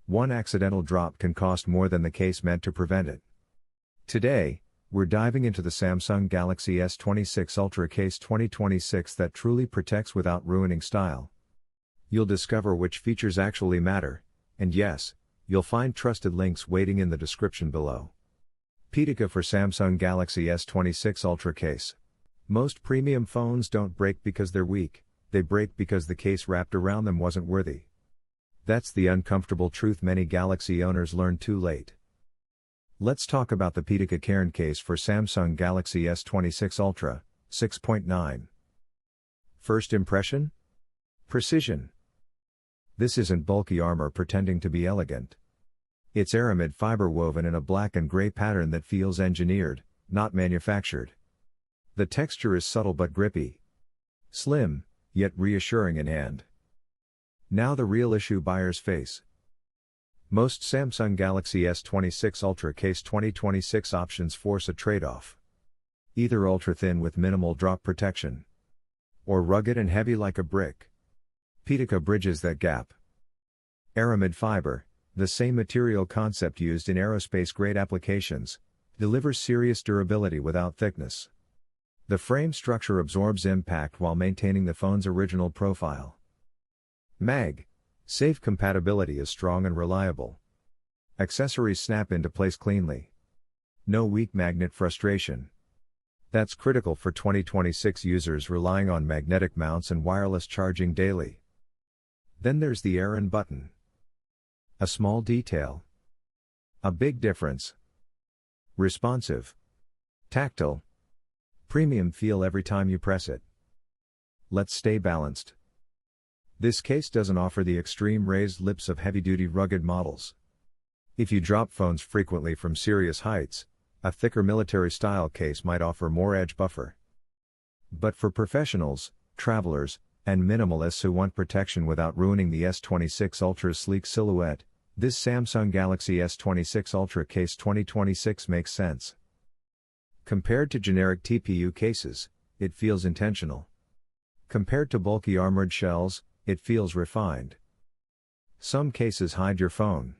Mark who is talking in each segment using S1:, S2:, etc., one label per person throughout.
S1: One accidental drop can cost more than the case meant to prevent it. Today, we're diving into the Samsung Galaxy S26 Ultra case 2026 that truly protects without ruining style. You'll discover which features actually matter, and yes, you'll find trusted links waiting in the description below. PDCA for Samsung Galaxy S26 Ultra case. Most premium phones don't break because they're weak, they break because the case wrapped around them wasn't worthy. That's the uncomfortable truth many Galaxy owners learned too late. Let's talk about the PDCA Cairn case for Samsung Galaxy S26 Ultra, 6.9. First impression? Precision. This isn't bulky armor pretending to be elegant. It's aramid fiber woven in a black and gray pattern that feels engineered, not manufactured. The texture is subtle but grippy. Slim, yet reassuring in hand. Now the real issue buyers face. Most Samsung Galaxy S26 Ultra case 2026 options force a trade-off. Either ultra-thin with minimal drop protection, or rugged and heavy like a brick. PDCA bridges that gap. Aramid fiber, the same material concept used in aerospace-grade applications, delivers serious durability without thickness. The frame structure absorbs impact while maintaining the phone's original profile. MagSafe compatibility is strong and reliable. Accessories snap into place cleanly. No weak magnet frustration. That's critical for 2026 users relying on magnetic mounts and wireless charging daily. Then there's the errand button. A small detail. A big difference. Responsive. Tactile. Premium feel every time you press it. Let's stay balanced. This case doesn't offer the extreme raised lips of heavy-duty rugged models. If you drop phones frequently from serious heights, a thicker military-style case might offer more edge buffer. But for professionals, travelers, and minimalists who want protection without ruining the S26 Ultra's sleek silhouette, this Samsung Galaxy S26 Ultra case 2026 makes sense. Compared to generic TPU cases, it feels intentional. Compared to bulky armored shells, it feels refined. Some cases hide your phone.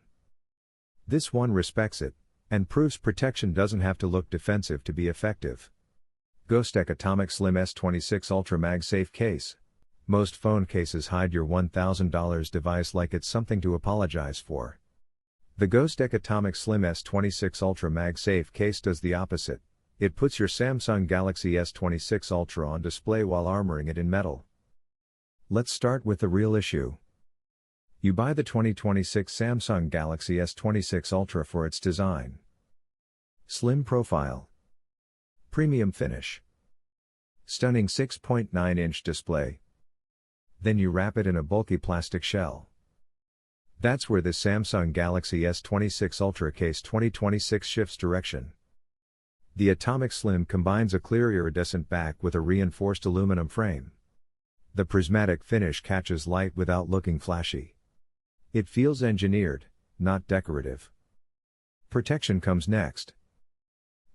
S1: This one respects it, and proves protection doesn't have to look defensive to be effective. Ghostek Atomic Slim S26 Ultra MagSafe case. Most phone cases hide your $1,000 device like it's something to apologize for. The Ghostek Atomic Slim S26 Ultra MagSafe case does the opposite. It puts your Samsung Galaxy S26 Ultra on display while armoring it in metal. Let's start with the real issue. You buy the 2026 Samsung Galaxy S26 Ultra for its design. Slim profile. Premium finish. Stunning 6.9-inch display. Then you wrap it in a bulky plastic shell. That's where the Samsung Galaxy S26 Ultra case 2026 shifts direction. The Atomic Slim combines a clear iridescent back with a reinforced aluminum frame. The prismatic finish catches light without looking flashy. It feels engineered, not decorative. Protection comes next.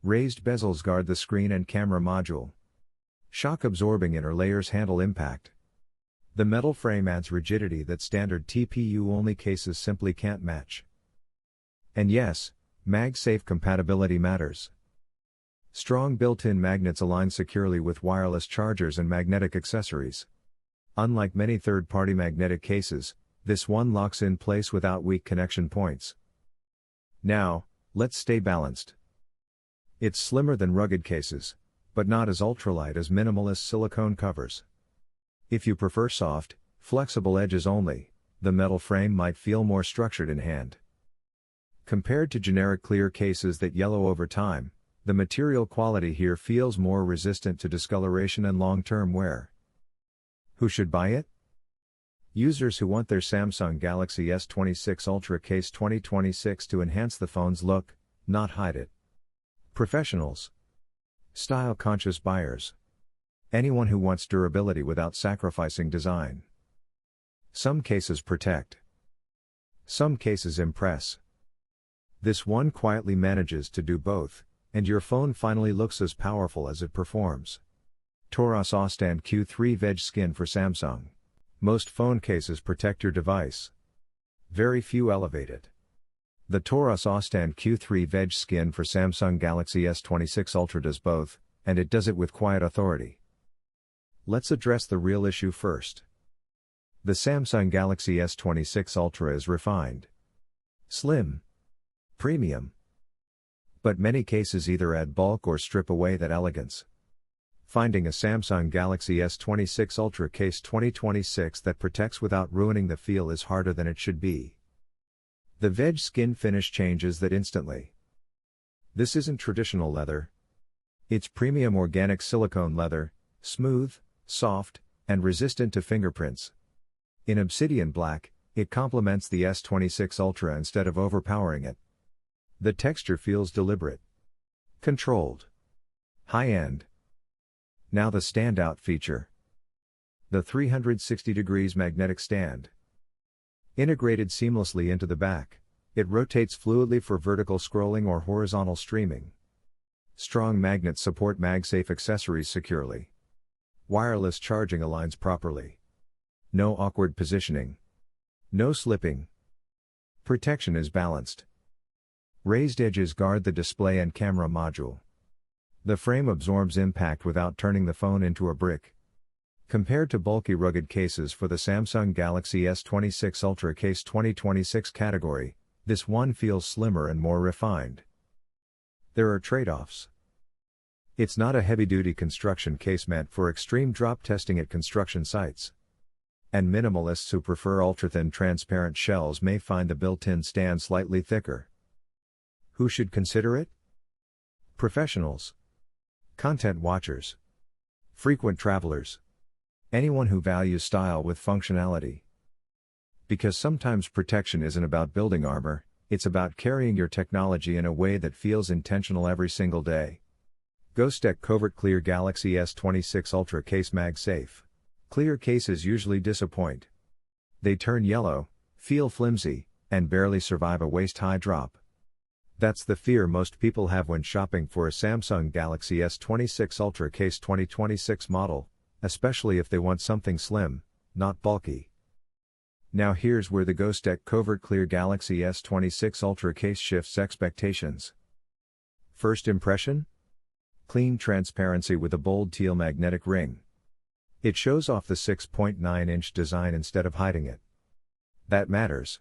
S1: Raised bezels guard the screen and camera module. Shock-absorbing inner layers handle impact. The metal frame adds rigidity that standard TPU-only cases simply can't match. And yes, MagSafe compatibility matters. Strong built-in magnets align securely with wireless chargers and magnetic accessories. Unlike many third-party magnetic cases, this one locks in place without weak connection points. Now, let's stay balanced. It's slimmer than rugged cases, but not as ultralight as minimalist silicone covers. If you prefer soft, flexible edges only, the metal frame might feel more structured in hand. Compared to generic clear cases that yellow over time, the material quality here feels more resistant to discoloration and long-term wear. Who should buy it? Users who want their Samsung Galaxy S26 Ultra case 2026 to enhance the phone's look, not hide it. Professionals. Style-conscious buyers. Anyone who wants durability without sacrificing design. Some cases protect. Some cases impress. This one quietly manages to do both, and your phone finally looks as powerful as it performs. Taurus Austand Q3 Veg Skin for Samsung. Most phone cases protect your device. Very few elevate it. The Taurus Austand Q3 Veg skin for Samsung Galaxy S26 Ultra does both, and it does it with quiet authority. Let's address the real issue first. The Samsung Galaxy S26 Ultra is refined, slim, premium. But many cases either add bulk or strip away that elegance. Finding a Samsung Galaxy S26 Ultra Case 2026 that protects without ruining the feel is harder than it should be. The Veg skin finish changes that instantly. This isn't traditional leather. It's premium organic silicone leather, smooth, soft, and resistant to fingerprints. In obsidian black, it complements the S26 Ultra instead of overpowering it. The texture feels deliberate, controlled, high-end. Now the standout feature. The 360 degrees magnetic stand. Integrated seamlessly into the back, it rotates fluidly for vertical scrolling or horizontal streaming. Strong magnets support MagSafe accessories securely. Wireless charging aligns properly. No awkward positioning. No slipping. Protection is balanced. Raised edges guard the display and camera module. The frame absorbs impact without turning the phone into a brick. Compared to bulky rugged cases for the Samsung Galaxy S26 Ultra Case 2026 category, this one feels slimmer and more refined. There are trade-offs. It's not a heavy-duty construction case meant for extreme drop testing at construction sites. And minimalists who prefer ultra-thin transparent shells may find the built-in stand slightly thicker. Who should consider it? Professionals, content watchers, frequent travelers, anyone who values style with functionality. Because sometimes protection isn't about building armor, it's about carrying your technology in a way that feels intentional every single day. Ghosttech Covert Clear Galaxy S26 Ultra Case MagSafe. Clear cases usually disappoint. They turn yellow, feel flimsy, and barely survive a waist-high drop. That's the fear most people have when shopping for a Samsung Galaxy S26 Ultra Case 2026 model, especially if they want something slim, not bulky. Now here's where the Ghosttech Covert Clear Galaxy S26 Ultra Case shifts expectations. First impression? Clean transparency with a bold teal magnetic ring. It shows off the 6.9-inch design instead of hiding it. That matters.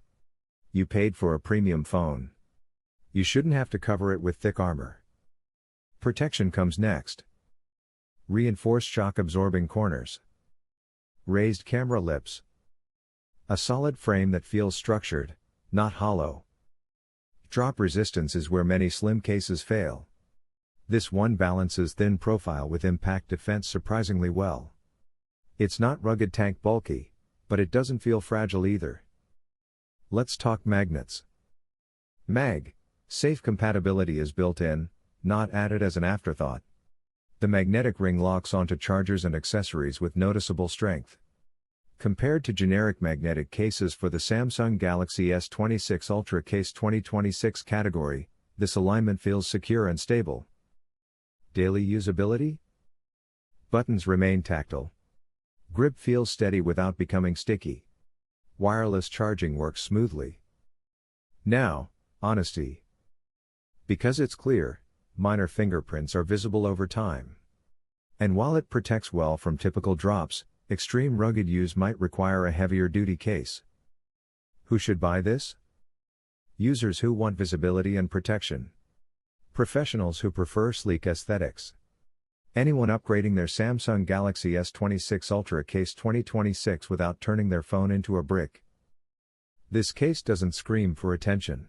S1: You paid for a premium phone. You shouldn't have to cover it with thick armor. Protection comes next. Reinforced shock-absorbing corners. Raised camera lips. A solid frame that feels structured, not hollow. Drop resistance is where many slim cases fail. This one balances thin profile with impact defense surprisingly well. It's not rugged tank bulky, but it doesn't feel fragile either. Let's talk magnets. MagSafe compatibility is built in, not added as an afterthought. The magnetic ring locks onto chargers and accessories with noticeable strength. Compared to generic magnetic cases for the Samsung Galaxy S26 Ultra Case 2026 category, this alignment feels secure and stable. Daily usability? Buttons remain tactile. Grip feels steady without becoming sticky. Wireless charging works smoothly. Now, honesty. Because it's clear, minor fingerprints are visible over time. And while it protects well from typical drops, extreme rugged use might require a heavier duty case. Who should buy this? Users who want visibility and protection. Professionals who prefer sleek aesthetics. Anyone upgrading their Samsung Galaxy S26 Ultra Case 2026 without turning their phone into a brick. This case doesn't scream for attention.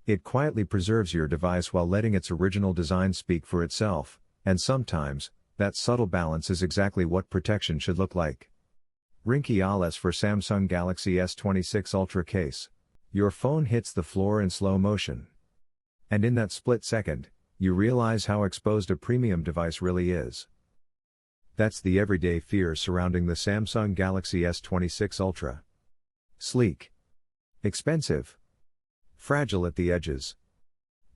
S1: It quietly preserves your device while letting its original design speak for itself, and sometimes, that subtle balance is exactly what protection should look like. Rinky for Samsung Galaxy S26 Ultra Case. Your phone hits the floor in slow motion. And in that split second, you realize how exposed a premium device really is. That's the everyday fear surrounding the Samsung Galaxy S26 Ultra. Sleek. Expensive. Fragile at the edges.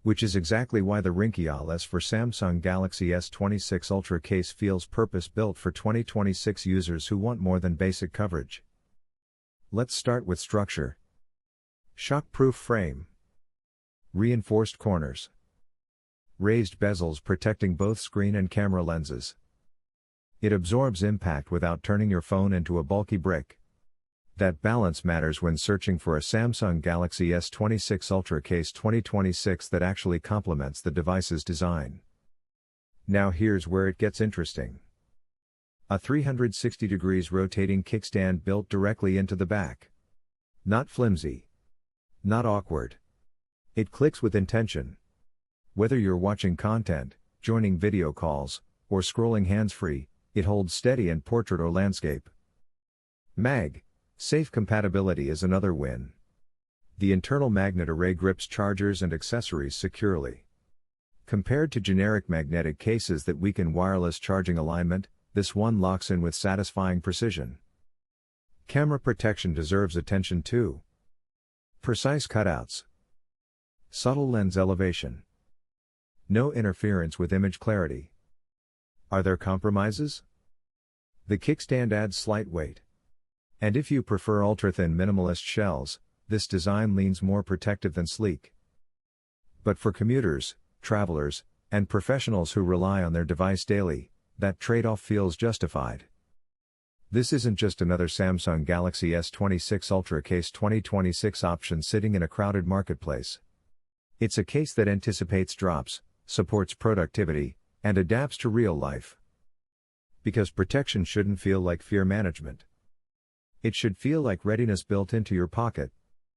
S1: Which is exactly why the Rinky for Samsung Galaxy S26 Ultra case feels purpose-built for 2026 users who want more than basic coverage. Let's start with structure. Shock-proof frame. Reinforced corners. Raised bezels protecting both screen and camera lenses. It absorbs impact without turning your phone into a bulky brick. That balance matters when searching for a Samsung Galaxy S26 Ultra case 2026 that actually complements the device's design. Now here's where it gets interesting. A 360 degrees rotating kickstand built directly into the back. Not flimsy. Not awkward. It clicks with intention. Whether you're watching content, joining video calls, or scrolling hands-free, it holds steady in portrait or landscape. MagSafe compatibility is another win. The internal magnet array grips chargers and accessories securely. Compared to generic magnetic cases that weaken wireless charging alignment, this one locks in with satisfying precision. Camera protection deserves attention too. Precise cutouts. Subtle lens elevation. No interference with image clarity. Are there compromises? The kickstand adds slight weight. And if you prefer ultra-thin minimalist shells, this design leans more protective than sleek. But for commuters, travelers, and professionals who rely on their device daily, that trade-off feels justified. This isn't just another Samsung Galaxy S26 Ultra case 2026 option sitting in a crowded marketplace. It's a case that anticipates drops, supports productivity, and adapts to real life. Because protection shouldn't feel like fear management. It should feel like readiness built into your pocket.